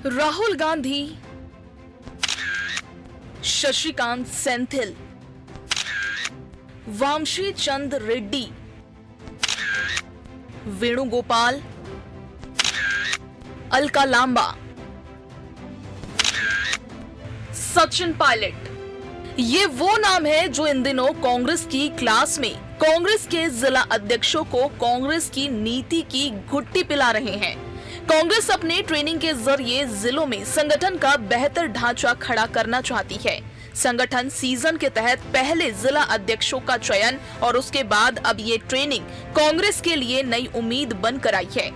राहुल गांधी, शशिकांत सेंथिल, वामशी चंद रेड्डी, वेणुगोपाल, अलका लांबा, सचिन पायलट, ये वो नाम है जो इन दिनों कांग्रेस की क्लास में कांग्रेस के जिला अध्यक्षों को कांग्रेस की नीति की घुट्टी पिला रहे हैं। कांग्रेस अपने ट्रेनिंग के जरिए जिलों में संगठन का बेहतर ढांचा खड़ा करना चाहती है। संगठन सीजन के तहत पहले जिला अध्यक्षों का चयन और उसके बाद अब ये ट्रेनिंग कांग्रेस के लिए नई उम्मीद बनकर आई है।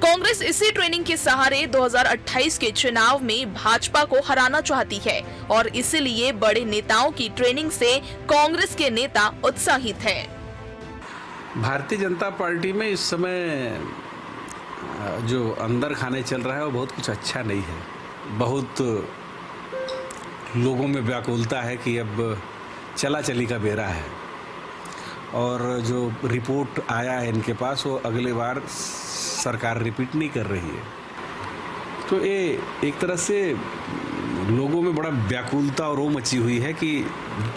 कांग्रेस इसी ट्रेनिंग के सहारे 2028 के चुनाव में भाजपा को हराना चाहती है और इसीलिए बड़े नेताओं की ट्रेनिंग से कांग्रेस के नेता उत्साहित हैं। भारतीय जनता पार्टी में इस समय जो अंदर खाने चल रहा है वो बहुत कुछ अच्छा नहीं है। बहुत लोगों में व्याकुलता है कि अब चला चली का बेरा है और जो रिपोर्ट आया है इनके पास वो अगले बार सरकार रिपीट नहीं कर रही है। तो ये एक तरह से लोगों में बड़ा व्याकुलता और वो मची हुई है कि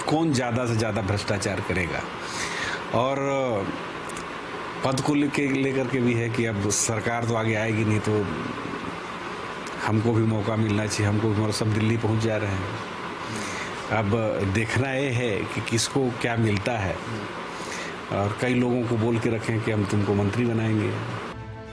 कौन ज़्यादा से ज़्यादा भ्रष्टाचार करेगा। और पद को लेकर के भी है कि अब सरकार तो आगे आएगी नहीं तो हमको भी मौका मिलना चाहिए, हमको भी, सब दिल्ली पहुंच जा रहे हैं। अब देखना ये है कि किसको क्या मिलता है और कई लोगों को बोल के रखें कि हम तुमको मंत्री बनाएंगे।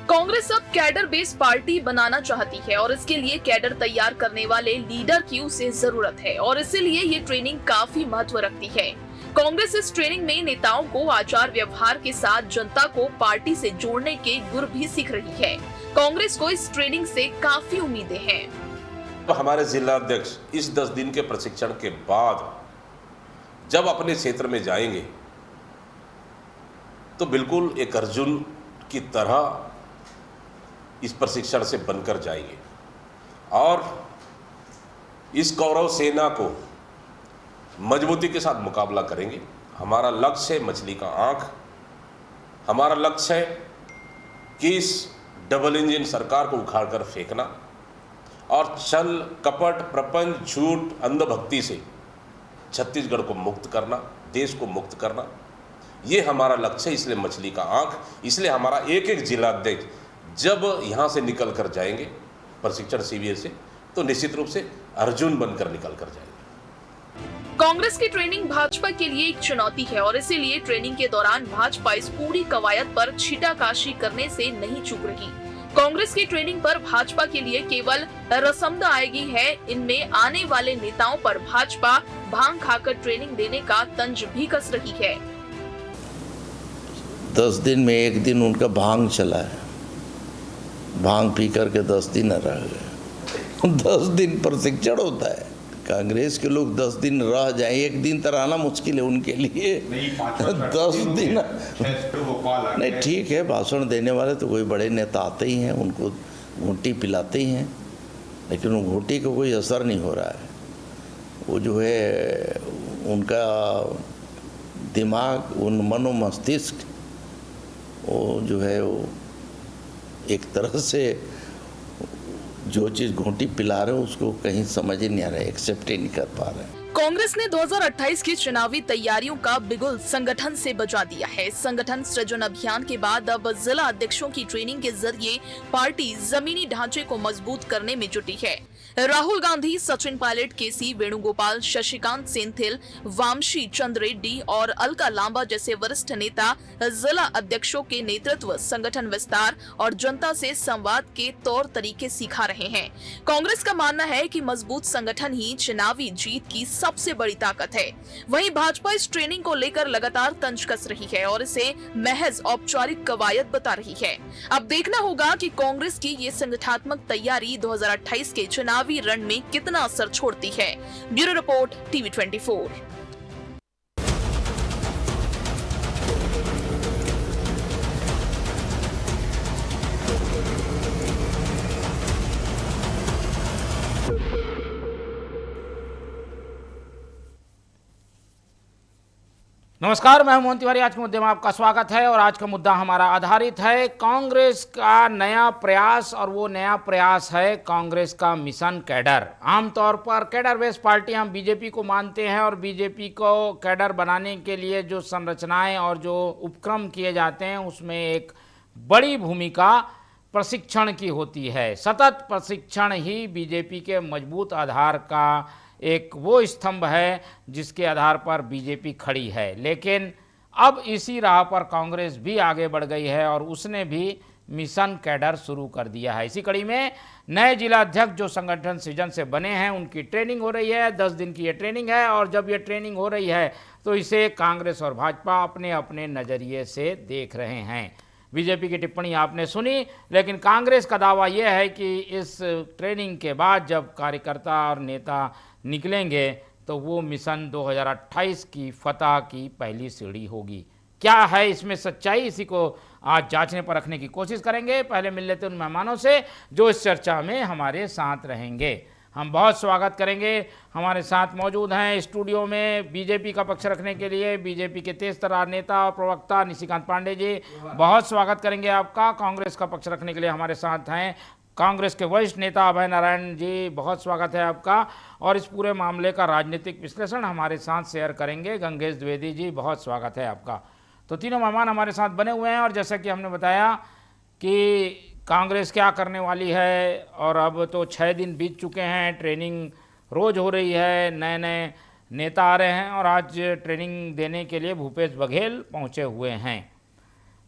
कांग्रेस अब कैडर बेस्ड पार्टी बनाना चाहती है और इसके लिए कैडर तैयार करने वाले लीडर की उसे जरूरत है और इसीलिए ये ट्रेनिंग काफी महत्व रखती है। कांग्रेस इस ट्रेनिंग में नेताओं को आचार व्यवहार के साथ जनता को पार्टी से जोड़ने के गुर भी सीख रही है। कांग्रेस को इस ट्रेनिंग से काफी उम्मीदें हैं। तो हमारे जिला अध्यक्ष इस 10 दिन के प्रशिक्षण के बाद जब अपने क्षेत्र में जाएंगे तो बिल्कुल एक अर्जुन की तरह इस प्रशिक्षण से बनकर जाएंगे और इस कौरव सेना को मजबूती के साथ मुकाबला करेंगे। हमारा लक्ष्य है मछली का आंख, हमारा लक्ष्य है कि इस डबल इंजन सरकार को उखाड़कर फेंकना और छल कपट प्रपंच झूठ अंधभक्ति से छत्तीसगढ़ को मुक्त करना, देश को मुक्त करना, ये हमारा लक्ष्य है। इसलिए मछली का आंख, इसलिए हमारा एक एक जिला अध्यक्ष जब यहाँ से निकल कर जाएंगे प्रशिक्षण शिविर से तो निश्चित रूप से अर्जुन बनकर निकल कर जाएंगे। कांग्रेस की ट्रेनिंग भाजपा के लिए एक चुनौती है और इसीलिए ट्रेनिंग के दौरान भाजपा इस पूरी कवायद पर छीटाकाशी करने से नहीं चूक रही। कांग्रेस की ट्रेनिंग पर भाजपा के लिए केवल रसमद आएगी है। इनमें आने वाले नेताओं पर भाजपा भांग खाकर ट्रेनिंग देने का तंज भी कस रही है। 10 दिन में एक दिन उनका भांग चला है, भांग पी करके 10 दिन रह गए। 10 दिन प्रशिक्षण होता है। कांग्रेस के लोग 10 दिन रह जाएं, एक दिन तो रहना मुश्किल है उनके लिए। 10 दिन नहीं, ठीक है, भाषण देने वाले तो कोई बड़े नेता आते ही हैं, उनको घूंटी पिलाते ही हैं, लेकिन वो घूंटी का कोई असर नहीं हो रहा है। वो जो है उनका दिमाग, उन मनो मस्तिष्क, वो जो है वो एक तरह से जो चीज़ घोंटी पिला रहे हो उसको कहीं समझ ही नहीं आ रहा है, एक्सेप्ट ही नहीं कर पा रहे हैं। कांग्रेस ने 2028 की चुनावी तैयारियों का बिगुल संगठन से बजा दिया है। संगठन सृजन अभियान के बाद अब जिला अध्यक्षों की ट्रेनिंग के जरिए पार्टी जमीनी ढांचे को मजबूत करने में जुटी है। राहुल गांधी, सचिन पायलट, केसी वेणुगोपाल, शशिकांत सेंथिल, वामशी चंद रेड्डी और अलका लांबा जैसे वरिष्ठ नेता जिला अध्यक्षों के नेतृत्व, संगठन विस्तार और जनता से संवाद के तौर तरीके सिखा रहे हैं। कांग्रेस का मानना है कि मजबूत संगठन ही चुनावी जीत की सबसे बड़ी ताकत है। वहीं भाजपा इस ट्रेनिंग को लेकर लगातार तंज कस रही है और इसे महज औपचारिक कवायद बता रही है। अब देखना होगा कि कांग्रेस की ये संगठनात्मक तैयारी 2028 के चुनावी रण में कितना असर छोड़ती है। Bureau report, TV 24। नमस्कार, मैं हूं मोहन तिवारी। आज के मुद्दे में आपका स्वागत है और आज का मुद्दा हमारा आधारित है कांग्रेस का नया प्रयास, और वो नया प्रयास है कांग्रेस का मिशन कैडर। आमतौर पर कैडर बेस्ड पार्टी हम बीजेपी को मानते हैं, और बीजेपी को कैडर बनाने के लिए जो संरचनाएं और जो उपक्रम किए जाते हैं उसमें एक बड़ी भूमिका प्रशिक्षण की होती है। सतत प्रशिक्षण ही बीजेपी के मजबूत आधार का एक वो स्तंभ है जिसके आधार पर बीजेपी खड़ी है। लेकिन अब इसी राह पर कांग्रेस भी आगे बढ़ गई है और उसने भी मिशन कैडर शुरू कर दिया है। इसी कड़ी में नए जिला अध्यक्ष जो संगठन सृजन से बने हैं उनकी ट्रेनिंग हो रही है। 10 दिन की ये ट्रेनिंग है, और जब ये ट्रेनिंग हो रही है तो इसे कांग्रेस और भाजपा अपने अपने नज़रिए से देख रहे हैं। बीजेपी की टिप्पणी आपने सुनी, लेकिन कांग्रेस का दावा यह है कि इस ट्रेनिंग के बाद जब कार्यकर्ता और नेता निकलेंगे तो वो मिशन 2028 की फतह की पहली सीढ़ी होगी। क्या है इसमें सच्चाई, इसी को आज जांचने पर रखने की कोशिश करेंगे। पहले मिल लेते हैं उन मेहमानों से जो इस चर्चा में हमारे साथ रहेंगे। हम बहुत स्वागत करेंगे। हमारे साथ मौजूद हैं स्टूडियो में बीजेपी का पक्ष रखने के लिए बीजेपी के तेज तर्रार नेता और प्रवक्ता निशिकांत पांडे जी, बहुत स्वागत करेंगे आपका। कांग्रेस का पक्ष रखने के लिए हमारे साथ हैं कांग्रेस के वरिष्ठ नेता अभय नारायण जी, बहुत स्वागत है आपका। और इस पूरे मामले का राजनीतिक विश्लेषण हमारे साथ शेयर करेंगे गंगेश द्विवेदी जी, बहुत स्वागत है आपका। तो तीनों मेहमान हमारे साथ बने हुए हैं, और जैसा कि हमने बताया कि कांग्रेस क्या करने वाली है, और अब तो 6 दिन बीत चुके हैं, ट्रेनिंग रोज़ हो रही है, नए नए नेता आ रहे हैं, और आज ट्रेनिंग देने के लिए भूपेश बघेल पहुंचे हुए हैं।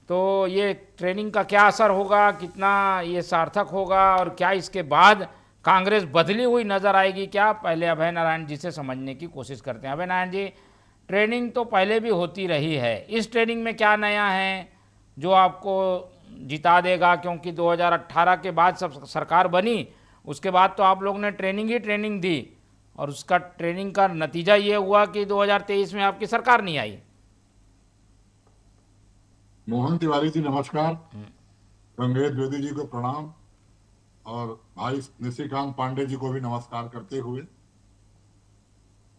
तो ये ट्रेनिंग का क्या असर होगा, कितना ये सार्थक होगा, और क्या इसके बाद कांग्रेस बदली हुई नज़र आएगी क्या, पहले अभय नारायण जी से समझने की कोशिश करते हैं। अभय नारायण जी, ट्रेनिंग तो पहले भी होती रही है, इस ट्रेनिंग में क्या नया है जो आपको जिता देगा? क्योंकि 2018 के बाद सब सरकार बनी, उसके बाद तो आप लोग ने ट्रेनिंग ही ट्रेनिंग दी, और उसका ट्रेनिंग का नतीजा ये हुआ कि 2023 में आपकी सरकार नहीं आई। मोहन तिवारी जी नमस्कार, गंगेश द्विवेदी जी को प्रणाम, और भाई निशिकांत पांडे जी को भी नमस्कार करते हुए,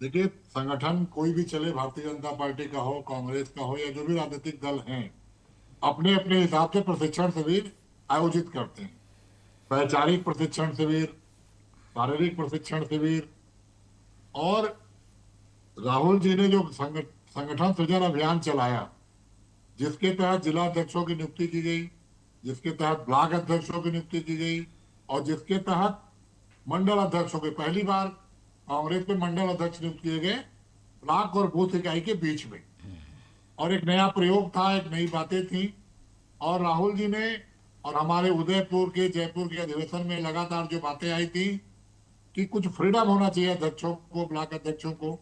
देखिए संगठन कोई भी चले, भारतीय जनता पार्टी का हो, कांग्रेस का हो, या जो भी राजनीतिक दल हैं, अपने अपने हिसाब से प्रशिक्षण शिविर आयोजित करते हैं। वैचारिक प्रशिक्षण शिविर, शारीरिक प्रशिक्षण शिविर, और राहुल जी ने जो संगठन सृजन अभियान चलाया, जिसके तहत जिला अध्यक्षों की नियुक्ति की गई, जिसके तहत ब्लॉक अध्यक्षों की नियुक्ति की गई, और जिसके तहत मंडल अध्यक्षों के, पहली बार कांग्रेस में मंडल अध्यक्ष नियुक्त किए गए ब्लॉक और बूथ इकाई के बीच में, और एक नया प्रयोग था, एक नई बातें थी। और राहुल जी ने और हमारे उदयपुर के, जयपुर के अधिवेशन में लगातार जो बातें आई थी कि कुछ फ्रीडम होना चाहिए अध्यक्षों को, ब्लॉक अध्यक्षों को,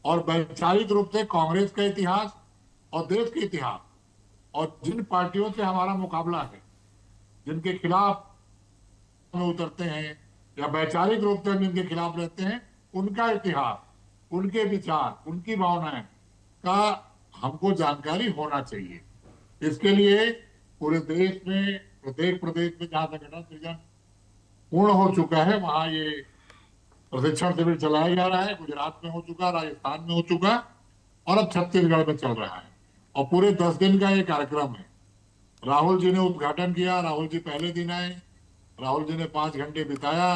और वैचारिक रूप से कांग्रेस का इतिहास और देश के इतिहास, और जिन पार्टियों से हमारा मुकाबला है, जिनके खिलाफ में उतरते हैं या वैचारिक रूप से जिनके खिलाफ रहते हैं, उनका इतिहास, उनके विचार, उनकी भावनाएं का हमको जानकारी होना चाहिए। इसके लिए पूरे देश में, प्रत्येक प्रदेश में जहां संगठन सृजन पूर्ण हो चुका है, वहां ये प्रशिक्षण शिविर चलाया जा रहा है। गुजरात में हो चुका, राजस्थान में हो चुका, और अब छत्तीसगढ़ में चल रहा है, और पूरे 10 दिन का ये कार्यक्रम है। राहुल जी ने उद्घाटन किया, राहुल जी पहले दिन आए, राहुल जी ने 5 घंटे बिताया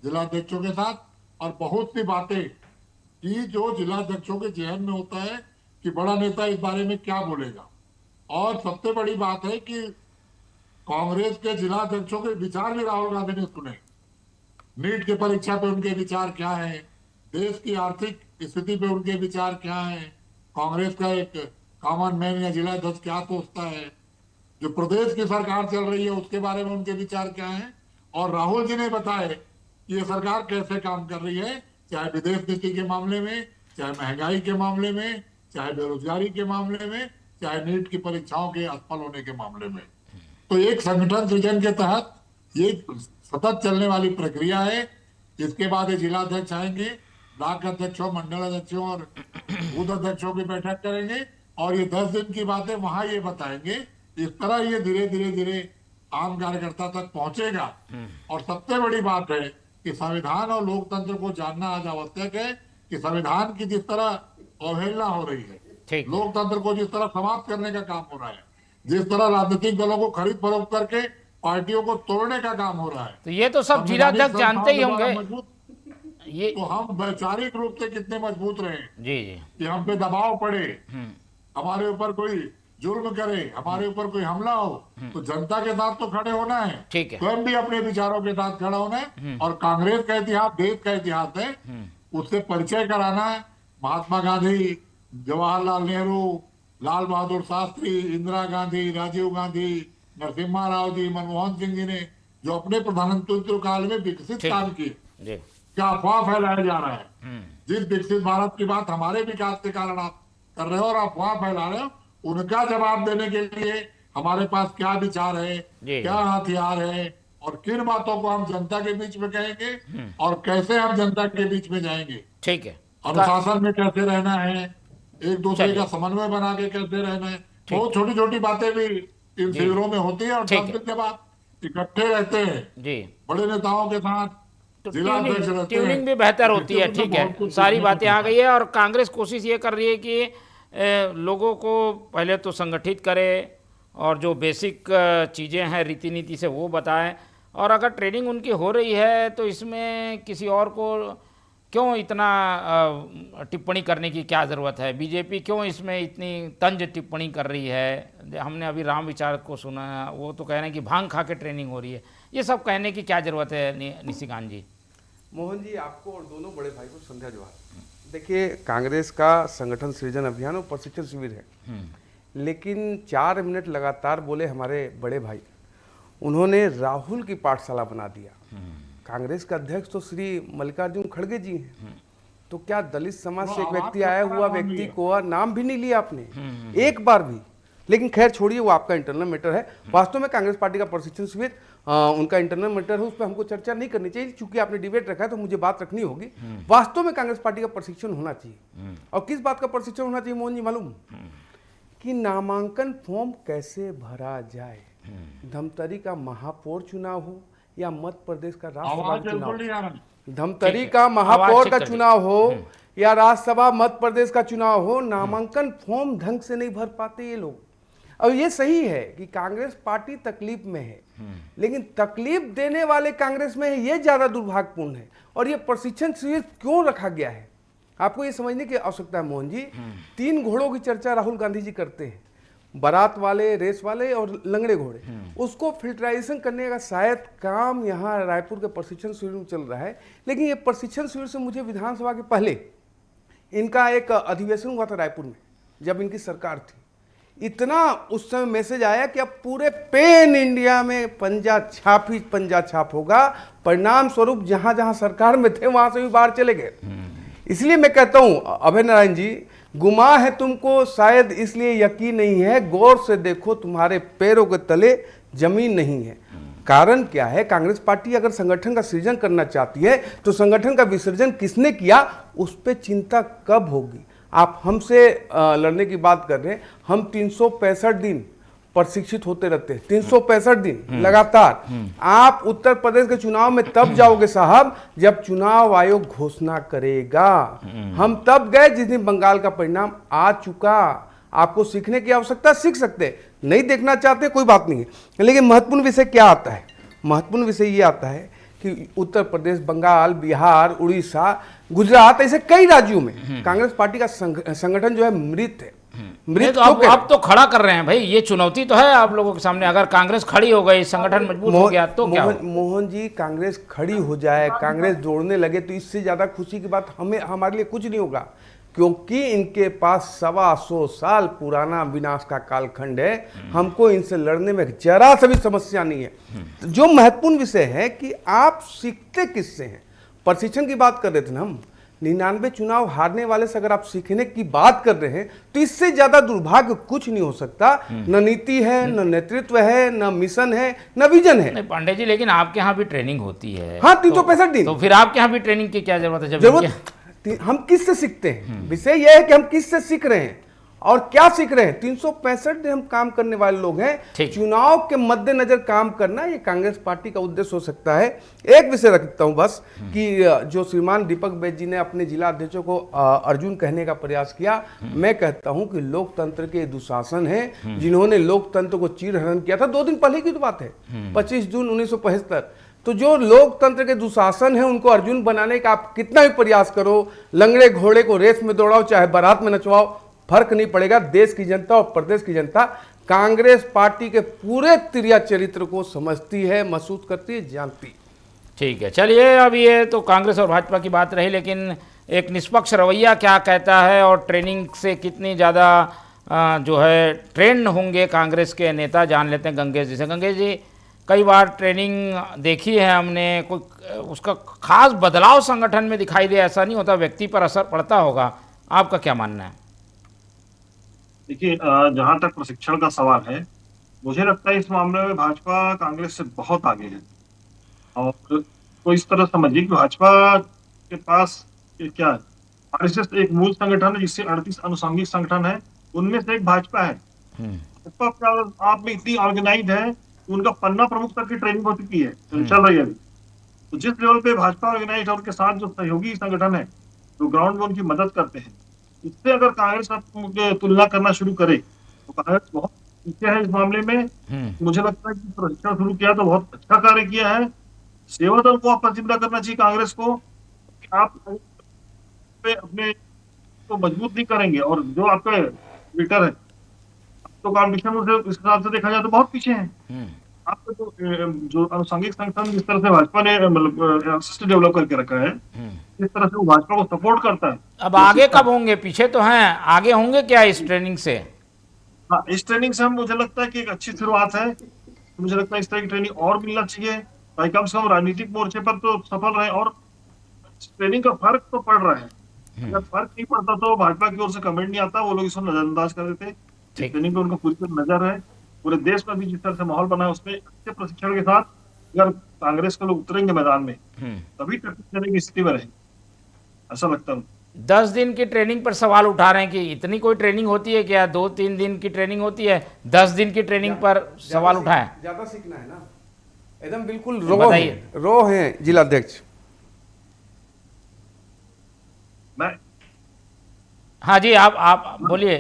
जिलाध्यक्षों के साथ, और बहुत सी बातें की जो जिलाध्यक्षों के जहन में होता है कि बड़ा नेता इस बारे में क्या बोलेगा। और सबसे बड़ी बात है कि कांग्रेस के जिलाध्यक्षों के विचार भी राहुल गांधी ने सुने। नीट के परीक्षा पे उनके विचार क्या है, देश की आर्थिक स्थिति पे उनके विचार क्या है, कांग्रेस का एक कॉमन मैन या जिलाध्यक्ष क्या सोचता है, जो प्रदेश की सरकार चल रही है उसके बारे में उनके विचार क्या हैं, और राहुल जी ने बताया कि ये सरकार कैसे काम कर रही है, चाहे विदेश नीति के मामले में, चाहे महंगाई के मामले में, चाहे बेरोजगारी के मामले में, चाहे नीट की परीक्षाओं के असफल होने के मामले में। तो एक संगठन सृजन के तहत ये सतत चलने वाली प्रक्रिया है। इसके बाद ये जिलाध्यक्ष आएंगे, ब्लॉक अध्यक्षों, मंडल अध्यक्षों और बूथ अध्यक्षों की बैठक करेंगे, और ये 10 दिन की बातें वहां ये बताएंगे। इस तरह ये धीरे धीरे धीरे आम कार्यकर्ता तक पहुंचेगा। और सबसे बड़ी बात है कि संविधान और लोकतंत्र को जानना आज आवश्यक है कि संविधान की जिस तरह अवहेलना हो रही है, ठीक। लोकतंत्र को जिस तरह समाप्त करने का काम हो रहा है, जिस तरह राजनीतिक दलों को खरीद फरोख्त करके पार्टियों को तोड़ने का काम हो रहा है, तो ये तो सब जिलाध्यक्ष जानते ही होंगे ये। तो हम वैचारिक रूप से कितने मजबूत रहे जी जी। कि हम पे दबाव पड़े, हमारे ऊपर कोई जुर्म करे, हमारे ऊपर कोई हमला हो, तो जनता के साथ तो खड़े होना है, ठीक है। स्वयं भी अपने विचारों के साथ खड़ा होना है। और कांग्रेस का इतिहास देश का इतिहास है, उससे परिचय कराना है। महात्मा गांधी, जवाहरलाल नेहरू, लाल बहादुर शास्त्री, इंदिरा गांधी, राजीव गांधी, नरसिम्हा राव जी, मनमोहन सिंह जी ने जो अपने प्रधानमंत्री काल में विकसित ठीक। काम किए, जी। क्या अफवाह फैलाया जा रहा है। जिस विकसित भारत की बात हमारे विकास के कारण आप कर रहे हो और अफवाह फैला रहे हो, उनका जवाब देने के लिए हमारे पास क्या विचार है, क्या हथियार है और किन बातों को हम जनता के बीच में कहेंगे और कैसे हम जनता के बीच में जाएंगे। ठीक है। अनुशासन में कैसे रहना है, एक दूसरे का समन्वय बना के कैसे रहना है, बहुत छोटी छोटी बातें भी इन शिविरों में होती है। और 10 दिन जब आप इकट्ठे रहते हैं जी, बड़े नेताओं के साथ, तो जिलाध्यक्ष रहते हैं, ट्यूनिंग भी बेहतर होती है। ठीक है, सारी बातें आ गई है। और कांग्रेस कोशिश ये कर रही है कि लोगों को पहले तो संगठित करे और जो बेसिक चीज़ें हैं रीति नीति से वो बताएं। और अगर ट्रेनिंग उनकी हो रही है तो इसमें किसी और को क्यों इतना टिप्पणी करने की क्या ज़रूरत है? बीजेपी क्यों इसमें इतनी तंज टिप्पणी कर रही है? हमने अभी राम विचार को सुना, वो तो कह रहे हैं कि भांग खा के ट्रेनिंग हो रही है। ये सब कहने की क्या ज़रूरत है निशिकांत जी? मोहन जी, आपको और दोनों बड़े भाई को संध्या जोहार। देखिए, कांग्रेस का संगठन सृजन अभियान और प्रशिक्षण शिविर है, लेकिन 4 मिनट लगातार बोले हमारे बड़े भाई, उन्होंने राहुल की पाठशाला बना दिया। कांग्रेस का अध्यक्ष तो श्री मल्लिकार्जुन खड़गे जी हैं, तो क्या दलित समाज से एक व्यक्ति आया हुआ व्यक्ति को नाम भी नहीं लिया आपने एक बार भी? लेकिन खैर छोड़िए, वो आपका इंटरनल मैटर है। वास्तव में कांग्रेस पार्टी का प्रशिक्षण शिविर उनका इंटरनल मैटर है, उस पर हमको चर्चा नहीं करनी चाहिए। चूंकि आपने डिबेट रखा है तो मुझे बात रखनी होगी। वास्तव में कांग्रेस पार्टी का प्रशिक्षण होना चाहिए। और किस बात का प्रशिक्षण होना चाहिए मोहन जी मालूम? कि नामांकन फॉर्म कैसे भरा जाए। धमतरी का महापौर चुनाव हो या मध्य प्रदेश का राज्यसभा चुनाव, धमतरी का महापौर का चुनाव हो या राज्यसभा मध्य प्रदेश का चुनाव हो, नामांकन फॉर्म ढंग से नहीं भर पाते ये लोग। और ये सही है कि कांग्रेस पार्टी तकलीफ में है, लेकिन तकलीफ देने वाले कांग्रेस में है, ये ज्यादा दुर्भाग्यपूर्ण है। और ये प्रशिक्षण शिविर क्यों रखा गया है, आपको ये समझने की आवश्यकता है मोहन जी। 3 घोड़ों की चर्चा राहुल गांधी जी करते हैं, बारात वाले, रेस वाले और लंगड़े घोड़े। उसको फिल्ट्राइजेशन करने का शायद काम यहाँ रायपुर के प्रशिक्षण शिविर में चल रहा है। लेकिन ये प्रशिक्षण शिविर से मुझे विधानसभा के पहले इनका एक अधिवेशन हुआ था रायपुर में, जब इनकी सरकार थी। इतना उस समय मैसेज आया कि अब पूरे पैन इंडिया में पंजा छाप ही पंजा छाप होगा। परिणाम स्वरूप जहां जहां सरकार में थे वहां से भी बाहर चले गए। इसलिए मैं कहता हूं अभय नारायण जी, गुमा है तुमको शायद इसलिए यकीन नहीं है, गौर से देखो तुम्हारे पैरों के तले जमीन नहीं है। कारण क्या है? कांग्रेस पार्टी अगर संगठन का सृजन करना चाहती है तो संगठन का विसर्जन किसने किया उस पर चिंता कब होगी? आप हमसे लड़ने की बात कर रहे हैं, हम 365 दिन प्रशिक्षित होते रहते हैं, 365 दिन लगातार। आप उत्तर प्रदेश के चुनाव में तब जाओगे साहब जब चुनाव आयोग घोषणा करेगा। हम तब गए जिस दिन बंगाल का परिणाम आ चुका। आपको सीखने की आवश्यकता, सीख सकते हैं, नहीं देखना चाहते कोई बात नहीं है। लेकिन महत्वपूर्ण विषय क्या आता है? महत्वपूर्ण विषय ये आता है कि उत्तर प्रदेश, बंगाल, बिहार, उड़ीसा, गुजरात, ऐसे कई राज्यों में कांग्रेस पार्टी का संगठन जो है मृत है। मृत तो आप तो खड़ा कर रहे हैं भाई, ये चुनौती तो है आप लोगों के सामने। अगर कांग्रेस खड़ी हो गई, संगठन मजबूत हो गया तो क्या? मोहन जी, कांग्रेस खड़ी हो जाए, कांग्रेस दौड़ने लगे तो इससे ज्यादा खुशी की बात हमारे लिए कुछ नहीं होगा, क्योंकि इनके पास 125 साल पुराना विनाश का कालखंड है। हमको इनसे लड़ने में जरा सा भी समस्या नहीं है। जो महत्वपूर्ण विषय है कि आप सीखते किससे हैं। प्रशिक्षण की बात कर रहे थे ना हम, 99 चुनाव हारने वाले से अगर आप सीखने की बात कर रहे हैं तो इससे ज्यादा दुर्भाग्य कुछ नहीं हो सकता। न नीति है, न नेतृत्व है, न मिशन है, न विजन है। पांडे जी, लेकिन आपके यहाँ भी ट्रेनिंग होती है। हाँ, 365 दिन। तो फिर आपके यहाँ भी ट्रेनिंग की क्या जरूरत है? जरूरत हम किससे सीखते हैं? विषय यह है कि हम किससे सीख रहे हैं। और क्या सीख रहे हैं? 365 दिन हम काम करने वाले लोग हैं। ठीक। चुनाव के मद्देनजर काम करना ये कांग्रेस पार्टी का उद्देश्य हो सकता है। एक विषय रखता हूं बस कि जो श्रीमान दीपक बैज जी ने अपने जिला अध्यक्षों को अर्जुन कहने का प्रयास किया, मैं कहता हूं कि लोकतंत्र के दुशासन है जिन्होंने लोकतंत्र को चीरहरण किया था। 2 दिन पहले की तो बात है, 25 जून 1975। तो जो लोकतंत्र के दुशासन है उनको अर्जुन बनाने का आप कितना भी प्रयास करो, लंगड़े घोड़े को रेस में दौड़ाओ, चाहे बारात में नचवाओ, फर्क नहीं पड़ेगा। देश की जनता और प्रदेश की जनता कांग्रेस पार्टी के पूरे तिरिया चरित्र को समझती है, महसूस करती है, जानती है। ठीक है, चलिए अब ये तो कांग्रेस और भाजपा की बात रही, लेकिन एक निष्पक्ष रवैया क्या कहता है और ट्रेनिंग से कितनी ज़्यादा जो है ट्रेंड होंगे कांग्रेस के नेता, जान लेते हैं गंगेश जी से। गंगेश जी, कई बार ट्रेनिंग देखी है हमने, कोई उसका खास बदलाव संगठन में दिखाई दे ऐसा नहीं होता, व्यक्ति पर असर पड़ता होगा, आपका क्या मानना है? देखिए, जहां तक प्रशिक्षण का सवाल है, मुझे लगता है इस मामले में भाजपा कांग्रेस से बहुत आगे है। और तो इस तरह समझिए कि भाजपा के पास ये क्या है, आरएसएस एक मूल संगठन है जिससे 38 अनुषंगिक संगठन है, उनमें से एक भाजपा है। भाजपा आप में इतनी ऑर्गेनाइज है, उनका पन्ना प्रमुख तक की ट्रेनिंग हो चुकी है, चल रही है अभी। तो जिस लेवल पे भाजपा ऑर्गेनाइज और उनके साथ जो सहयोगी संगठन है, जो ग्राउंड में उनकी मदद करते हैं, इससे अगर कांग्रेस तुलना करना शुरू करे तो कांग्रेस बहुत पीछे है इस मामले में। मुझे लगता है कि प्रशिक्षण शुरू किया तो बहुत अच्छा कार्य किया है। सेवा दल को आप चिंता करना चाहिए कांग्रेस को कि आप अपने को मजबूत नहीं करेंगे, और जो आपका लीडर है तो कॉम्पिटिशन से इस हिसाब से देखा जाए तो बहुत पीछे हैं। आपका जो अनुषंगिक संगठन जिस तरह से भाजपा ने मतलब सिस्टम डेवलप करके रखा है, इस तरह से वो भाजपा को सपोर्ट करता है। अब आगे कब होंगे? पीछे तो हैं, आगे होंगे क्या इस ट्रेनिंग से? हाँ, इस ट्रेनिंग से मुझे लगता है कि एक अच्छी शुरुआत है। मुझे लगता है इस तरह की ट्रेनिंग और मिलना चाहिए, ताकि कम से कम राजनीतिक मोर्चे पर तो सफल रहे। और ट्रेनिंग का फर्क तो पड़ रहा है, अगर फर्क नहीं पड़ता तो भाजपा की ओर से कमेंट नहीं आता, वो लोग इसको नजरअंदाज कर देते। ट्रेनिंग पे उनका पूरी तरह नजर है। पूरे देश में भी जिस तरह से माहौल बना है, उसमें अच्छे प्रशिक्षण के साथ अगर कांग्रेस के लोग उतरेंगे मैदान में, तभी टक्कर देने की स्थिति में रहेंगे, ऐसा लगता है। 10 दिन की ट्रेनिंग पर सवाल उठा रहे हैं कि इतनी कोई ट्रेनिंग होती है क्या? 2-3 दिन की ट्रेनिंग होती है, 10 दिन की ट्रेनिंग पर सवाल उठाए। ज्यादा सीखना है ना, एकदम बिल्कुल रो है जिला अध्यक्ष। मैं हाँ जी, आप बोलिए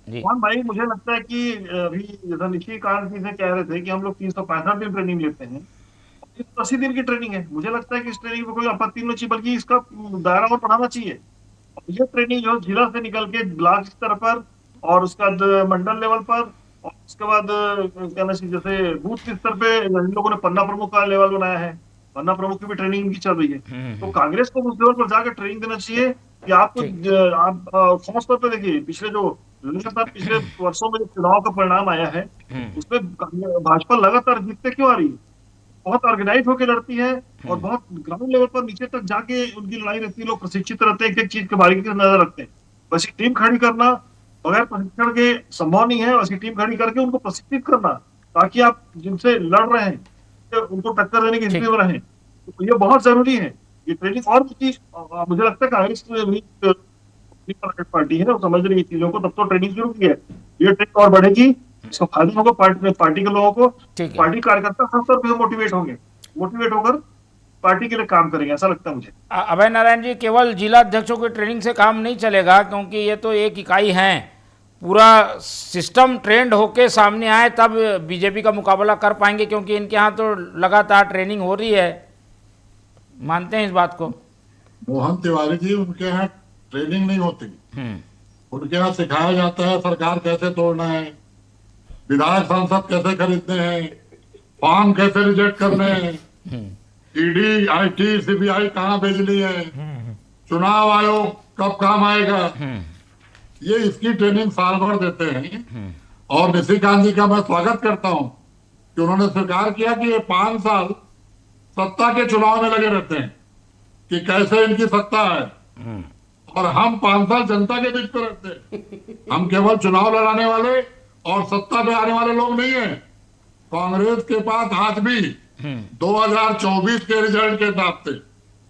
जी। भाई, मुझे लगता है कि अभी जैसा निशिकांत जी से कह रहे थे कि हम लोग 365 दिन ट्रेनिंग लेते हैं, 80 दिन की ट्रेनिंग है। मुझे लगता है कि इस ट्रेनिंग में कोई आपत्ति नहीं चाहिए, बल्कि इसका दायरा और बढ़ाना चाहिए। और ये ट्रेनिंग जो जिला से निकल के ब्लॉक स्तर पर और उसके बाद मंडल लेवल पर और उसके बाद कहना चाहिए जैसे बूथ स्तर पे इन लोगों ने पन्ना प्रमुख का लेवल बनाया है, पन्ना प्रमुख की भी ट्रेनिंग इनकी चल रही है। तो कांग्रेस को उस लेवल पर जाकर ट्रेनिंग देना चाहिए कि आपको आप खासतौर पर देखिए पिछले वर्षों में जो चुनाव का परिणाम आया है, उसमें भाजपा लगातार जीतते क्यों आ रही है? बहुत ऑर्गेनाइज होकर लड़ती है और बहुत ग्राउंड लेवल पर नीचे तक जाके उनकी लड़ाई रहती है। लोग प्रशिक्षित रहते हैं, एक एक चीज के बारीकी से नजर रखते हैं। बस एक टीम खड़ी करना बगैर प्रशिक्षण के संभव नहीं है। वैसी टीम खड़ी करके उनको प्रशिक्षित करना, ताकि आप जिनसे लड़ रहे हैं उनको टक्कर देने की स्थिति में रहें। तो ये बहुत जरूरी है ये ट्रेनिंग। और मुझे लगता है कांग्रेस पार्टी है, वो समझ रही है चीजों को, तब तो ट्रेनिंग शुरू की है। ये ट्रेनिंग और बढ़ेगी, इसका फायदा होगा पार्टी के लोगों को। पार्टी कार्यकर्ता सब तरह से मोटिवेट होकर पार्टी के लिए काम करेंगे, ऐसा लगता है मुझे। अभय नारायण जी, केवल जिला अध्यक्षों की ट्रेनिंग से काम नहीं चलेगा, क्योंकि ये तो एक इकाई है। पूरा सिस्टम ट्रेंड होके सामने आए तब बीजेपी का मुकाबला कर पाएंगे, क्योंकि इनके यहाँ तो लगातार ट्रेनिंग हो रही है। मानते हैं इस बात को? मोहन तिवारी जी, उनके यहाँ ट्रेनिंग नहीं होती, उनके यहाँ सिखाया जाता है सरकार कैसे तोड़ना है, विधायक सांसद कैसे खरीदने हैं, फॉर्म कैसे रिजेक्ट करने हैं, ईडी आईटी सीबीआई कहाँ भेजनी है, चुनाव आयोग कब काम आएगा, ये इसकी ट्रेनिंग साल भर देते हैं। और निशिकांत जी का मैं स्वागत करता हूं कि उन्होंने स्वीकार किया कि ये 5 साल सत्ता के चुनाव में लगे रहते हैं कि कैसे इनकी सत्ता है, और हम 5 साल जनता के बीच में रहते हैं। हम केवल चुनाव लड़ाने वाले और सत्ता में आने वाले लोग नहीं है। कांग्रेस के पास आज भी 2024 के रिजल्ट के हिसाब से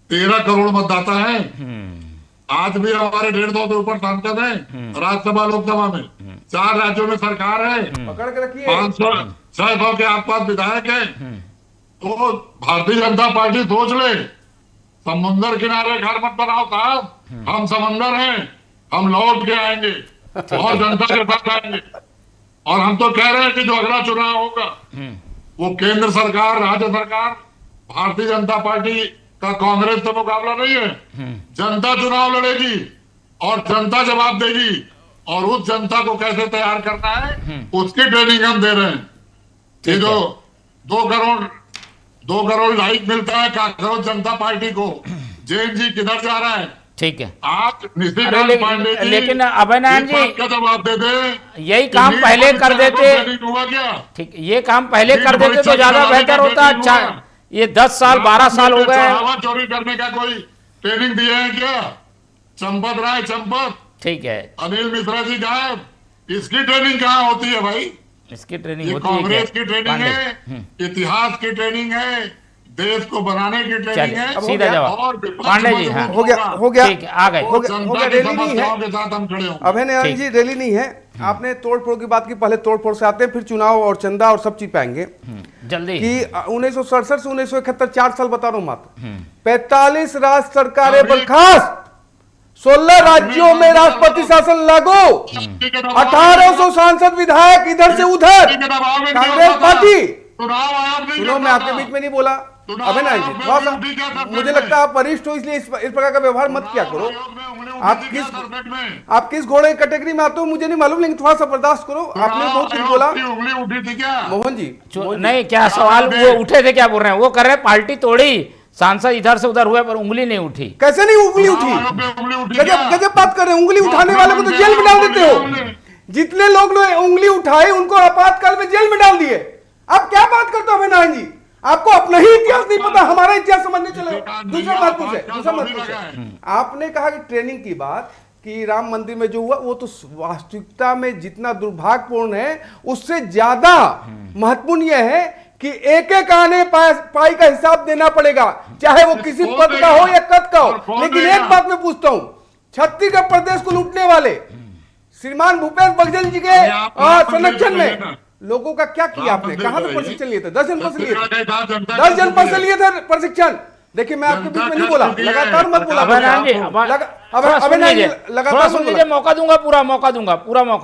13 करोड़ मतदाता हैं। आज भी हमारे 150 से ऊपर सांसद हैं राज्यसभा लोकसभा में, 4 राज्यों में सरकार है, पकड़ के रखिए। 500-600 के आसपास विधायक हैं। तो भारतीय जनता पार्टी सोच ले, समुंदर किनारे घर मत बनाओ साहब, हम समंदर हैं, हम लौट के आएंगे और जनता के साथ आएंगे। और हम तो कह रहे हैं कि जो अगला चुनाव होगा वो केंद्र सरकार, राज्य सरकार, भारतीय जनता पार्टी का कांग्रेस से मुकाबला नहीं है। जनता चुनाव लड़ेगी और जनता जवाब देगी, और उस जनता को कैसे तैयार करना है उसकी ट्रेनिंग हम दे रहे हैं। ये जो 2 करोड़ लाइक मिलता है कांग्रेस जनता पार्टी को, जैन जी किधर जा रहा है? ठीक है। आज निशिकांत पांडे जी लेकिन अभय नारायण जी का जवाब दे दे, यही काम पहले कर देते, हुआ क्या? ठीक, ये काम पहले कर देते तो ज्यादा बेहतर होता। अच्छा, ये 10 साल 12 साल हो गए। हवा चोरी करने का कोई ट्रेनिंग दिए हैं क्या? चंपत राय चंपत, ठीक है, अनिल मिश्रा जी गायब, इसकी ट्रेनिंग कहाँ होती है भाई? इसकी ट्रेनिंग ये होती है कांग्रेस क्या? की ट्रेनिंग पांडे। है, इतिहास की ट्रेनिंग है, देश को बनाने की ट्रेनिंग चलिए, है। सीधा जवाब। और विपक्ष पांडे जी, हाँ। हो गया ठीक है, आ गए। हो गया, रैली नहीं है। समस्याओं के साथ हम खड़े होंगे। अभय नारायण जी, रैली नहीं है। आपने तोड़ फोड़ की बात की, पहले तोड़ फोड़ से आते हैं, फिर चुनाव और चंदा और सब चीज पाएंगे जल्दी कि 1967 से 1971 4 साल बता रहा हूं मात्र, 45 राज्य सरकारें बर्खास्त, 16 राज्यों में राष्ट्रपति शासन लागू, 1800 सांसद विधायक इधर से उधर, कांग्रेस पार्टी। चुनाव आयोग नहीं सुनो, मैं आपके बीच में नहीं बोला। अभय नारायण जी, थोड़ा सा, मुझे लगता है आप वरिष्ठ हो, इसलिए इस प्रकार का व्यवहार मत किया करो। आप किस घोड़े कैटेगरी में आते हो मुझे नहीं मालूम, लेकिन थोड़ा सा बर्दाश्त करो। आपने बहुत कुछ बोला। उंगली उठी थी क्या? मोहन जी, नहीं, क्या सवाल वो उठे थे, क्या बोल रहे हैं? वो कर रहे हैं पार्टी तोड़ी, सांसद इधर से उधर हुए पर उंगली नहीं उठी। कैसे नहीं उंगली उठी? गजब गजब बात कर रहे हैं। उंगली उठाने वाले को तो जेल में डाल देते हो। जितने लोग उंगली उठाए उनको आपातकाल में जेल में डाल दिए। आप क्या बात करते हो अभय नारायण जी? आपको अपना ही इतिहास नहीं पता, हमारा इतिहास समझने चले। दूसरा मत पूछे। आपने कहा कि ट्रेनिंग की बात, कि राम मंदिर में जो हुआ वो तो वास्तविकता में जितना दुर्भाग्यपूर्ण है उससे ज्यादा महत्वपूर्ण यह है कि एक एक आने पाई का हिसाब देना पड़ेगा, चाहे वो किसी पद का हो या कद का हो। लेकिन एक बात मैं पूछता हूं, छत्तीसगढ़ प्रदेश को लूटने वाले श्रीमान भूपेश बघेल जी के संरक्षण में लोगों का क्या किया आपने? कहां से प्रशिक्षण लिए थे? 10 जनपद से लिए थे, 10 जनपद से लिए थे प्रशिक्षण। देखिए, मैं आपके बीच में नहीं बोला, लगातार मत बोला। अभय नारायण जी, लगातार मौका दूंगा, पूरा मौका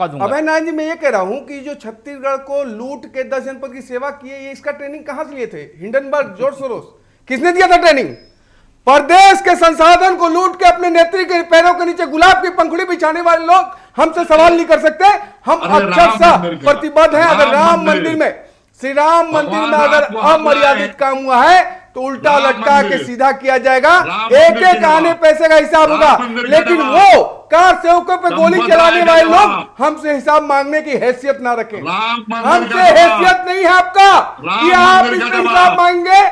दूंगा। अभय नारायण जी, मैं ये कह रहा हूं कि जो छत्तीसगढ़ को लूट के 10 जनपद की सेवा की है, ये इसका ट्रेनिंग कहां से लिए थे? हिंडनबर्ग, जॉर्ज सोरोस, किसने दिया था ट्रेनिंग? प्रदेश के संसाधन को लूट के अपने नेत्री के पैरों के नीचे गुलाब की पंखुड़ी बिछाने वाले लोग हमसे सवाल नहीं कर सकते। हम अक्षरशः प्रतिबद्ध हैं। अगर राम मंदिर में, श्री राम मंदिर में अगर अमर्यादित काम हुआ है तो उल्टा लटका के सीधा किया जाएगा। एक एक आने पैसे का हिसाब होगा। लेकिन वो कार सेवकों पे गोली चलाने वाले लोग हमसे हिसाब मांगने की हैसियत ना रखें। हमसे हैसियत नहीं है आपका कि आप इससे हिसाब मांगेंगे।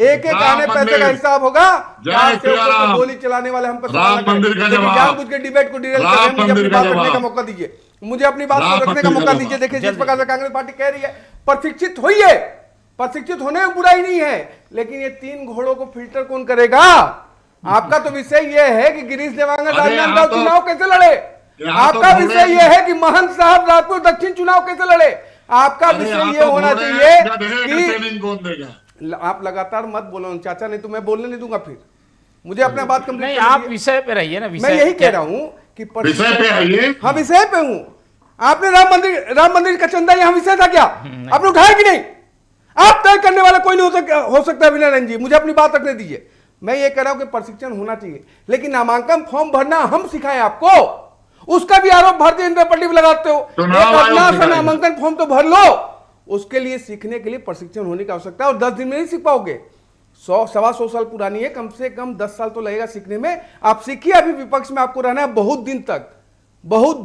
एक एक आने पैसे का हिसाब होगा। गोली चलाने वाले हम पर जानबूझ के डिबेट को डिरेल कर रहे हैं। मुझे अपनी बात रखने का मौका दीजिए, मुझे अपनी बात को रखने का मौका दीजिए। देखिए, जिस प्रकार से कांग्रेस पार्टी कह रही है प्रशिक्षित होइए, प्रशिक्षित होने में बुराई नहीं है, लेकिन ये 3 घोड़ों को फिल्टर कौन करेगा? आपका तो विषय ये है कि गिरीश देवांगन राजनांदगांव चुनाव कैसे लड़े। आपका विषय ये है कि महंत साहब राजपुर दक्षिण चुनाव कैसे लड़े। आपका विषय ये होना चाहिए कि आप लगातार मत बोलो चाचा, नहीं तो मैं बोलने नहीं दूंगा। फिर मुझे अपना बात कंप्लीट नहीं, आप विषय पे रहिए ना। मैं यही कह रहा हूं कि विषय पे आइए। हाँ, विषय पे हूं। आपने राम मंदिर का चंदा यहां विषय था क्या? आपने उठाया कि नहीं? आप तय करने वाला कोई नहीं हो सकता अभय नारायण जी, मुझे अपनी बात रखने दीजिए। मैं ये कह रहा हूं कि प्रशिक्षण होना चाहिए, लेकिन नामांकन फॉर्म भरना हम सिखाएं आपको, उसका भी आरोप भारतीय जनता पार्टी पे लगाते हो। नामांकन फॉर्म तो भर लो। उसके लिए सीखने के लिए प्रशिक्षण होने की आवश्यकता है, और 10 दिन में नहीं सीख पाओगे। 100-125 साल पुरानी है, कम से कम 10 साल तो लगेगा सीखने में। आप सीखिए, अभी विपक्ष में आपको रहना है बहुत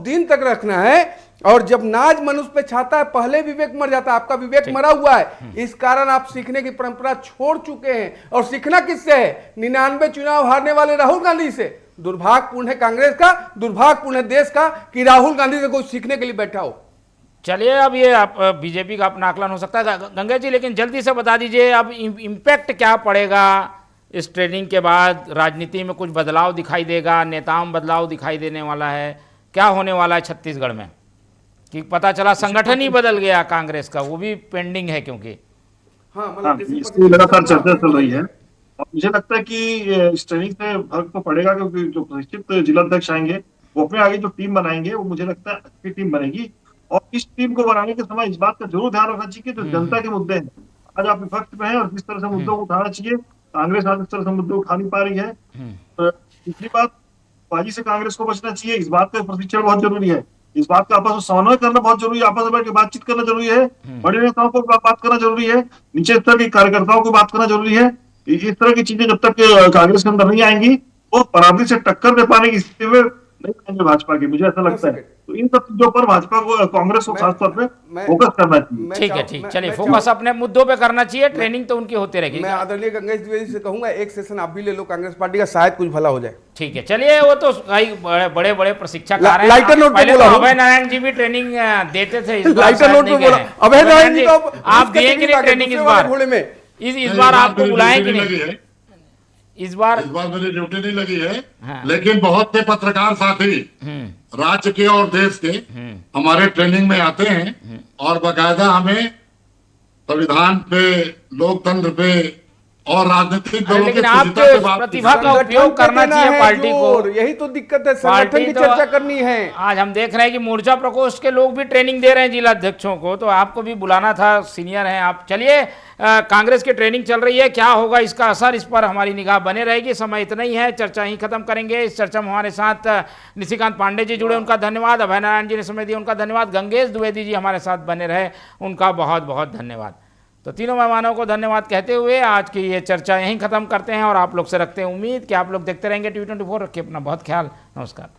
दिन तक रखना है। और जब नाज मनुष्य पे छाता है, पहले विवेक मर जाता है। आपका विवेक मरा हुआ है, इस कारण आप सीखने की परंपरा छोड़ चुके हैं। और सीखना किससे है? 99 चुनाव हारने वाले राहुल गांधी से। दुर्भाग्यपूर्ण है कांग्रेस का, दुर्भाग्यपूर्ण है देश का कि राहुल गांधी से कोई सीखने के लिए बैठा हो। चलिए, अब ये आप बीजेपी का अपना आकलन हो सकता है गंगा जी, लेकिन जल्दी से बता दीजिए अब इम्पैक्ट क्या पड़ेगा इस ट्रेनिंग के बाद राजनीति में कुछ बदलाव दिखाई देगा, नेताओं में बदलाव दिखाई देने वाला है, क्या होने वाला है छत्तीसगढ़ में? कि पता चला संगठन ही बदल गया कांग्रेस का, वो भी पेंडिंग है क्योंकि इसकी लगातार चर्चा चल रही है और मुझे लगता है कि इस ट्रेनिंग से फर्क तो पड़ेगा, क्योंकि जो प्रशिक्षित जिलाध्यक्ष आएंगे वो अपने आगे जो टीम बनाएंगे वो मुझे लगता है अच्छी टीम बनेगी। और इस टीम को बनाने के समय इस बात का जरूर ध्यान रखना चाहिए कि जो जनता के मुद्दे हैं, आज आप विपक्ष में हैं और किस तरह से मुद्दों को उठाना चाहिए, कांग्रेस आज इस तरह से मुद्दे उठा नहीं पा रही है। दूसरी बात, बाजी से कांग्रेस को बचना चाहिए, इस बात का प्रशिक्षण बहुत जरूरी है, इस बात का आपस में समन्वय करना बहुत जरूरी है, आपस में बैठ के बातचीत करना जरूरी है, बड़े नेताओं को बात करना जरूरी है, नीचे स्तर के कार्यकर्ताओं को बात करना जरूरी है। इस तरह की चीजें जब तक कांग्रेस के अंदर नहीं आएंगी वो पराजय से टक्कर दे पाने की स्थिति में नहीं आएंगे भाजपा की, मुझे ऐसा लगता है। तो इन सब चीजों पर भाजपा को, कांग्रेस को खासतौर पे फोकस करना चाहिए। ठीक है, ठीक, चलिए फोकस अपने मुद्दों पे करना चाहिए, ट्रेनिंग तो उनकी होती रहेगी। मैं आदरणीय गंगेश द्विवेदी से कहूंगा एक सेशन आप भी ले लो कांग्रेस पार्टी का, शायद कुछ भला हो जाए। ठीक है, चलिए वो तो बड़े बड़े प्रशिक्षक आ रहे हैं। लाइटर नोट पे पहले तो बोला अभय नारायण जी भी ट्रेनिंग देते थे, इस बार लाइटर शायद नोट नहीं पे गए बोला हैं। अभय नारायण जी, आप दिएंगे नहीं ट्रेनिंग इस बार? इस बार आपको बुलाएं कि नहीं? इस बार मेरी ड्यूटी नहीं लगी है। हाँ। लेकिन बहुत से पत्रकार साथी राज्य के और देश के हमारे ट्रेनिंग में आते हैं और बाकायदा हमें संविधान पे, लोकतंत्र पे और राजनीतिक दलों के लेकिन आपके प्रतिभा का उपयोग करना चाहिए पार्टी को, यही तो दिक्कत है, संगठन की चर्चा करनी है। आज हम देख रहे हैं कि मोर्चा प्रकोष्ठ के लोग भी ट्रेनिंग दे रहे हैं जिला अध्यक्षों को, तो आपको भी बुलाना था, सीनियर हैं आप। चलिए, कांग्रेस की ट्रेनिंग चल रही है, क्या होगा इसका असर, इस पर हमारी निगाह बने रहेगी। समय इतना ही है, चर्चा ही खत्म करेंगे। इस चर्चा में हमारे साथ निशिकांत पांडे जी जुड़े, उनका धन्यवाद। अभय नारायण जी ने समय दिया, उनका धन्यवाद। गंगेश द्विवेदी जी हमारे साथ बने रहे, उनका बहुत बहुत धन्यवाद। तो तीनों मेहमानों को धन्यवाद कहते हुए आज की ये चर्चा यहीं खत्म करते हैं और आप लोग से रखते हैं उम्मीद कि आप लोग देखते रहेंगे TV24। रखिए अपना बहुत ख्याल। नमस्कार।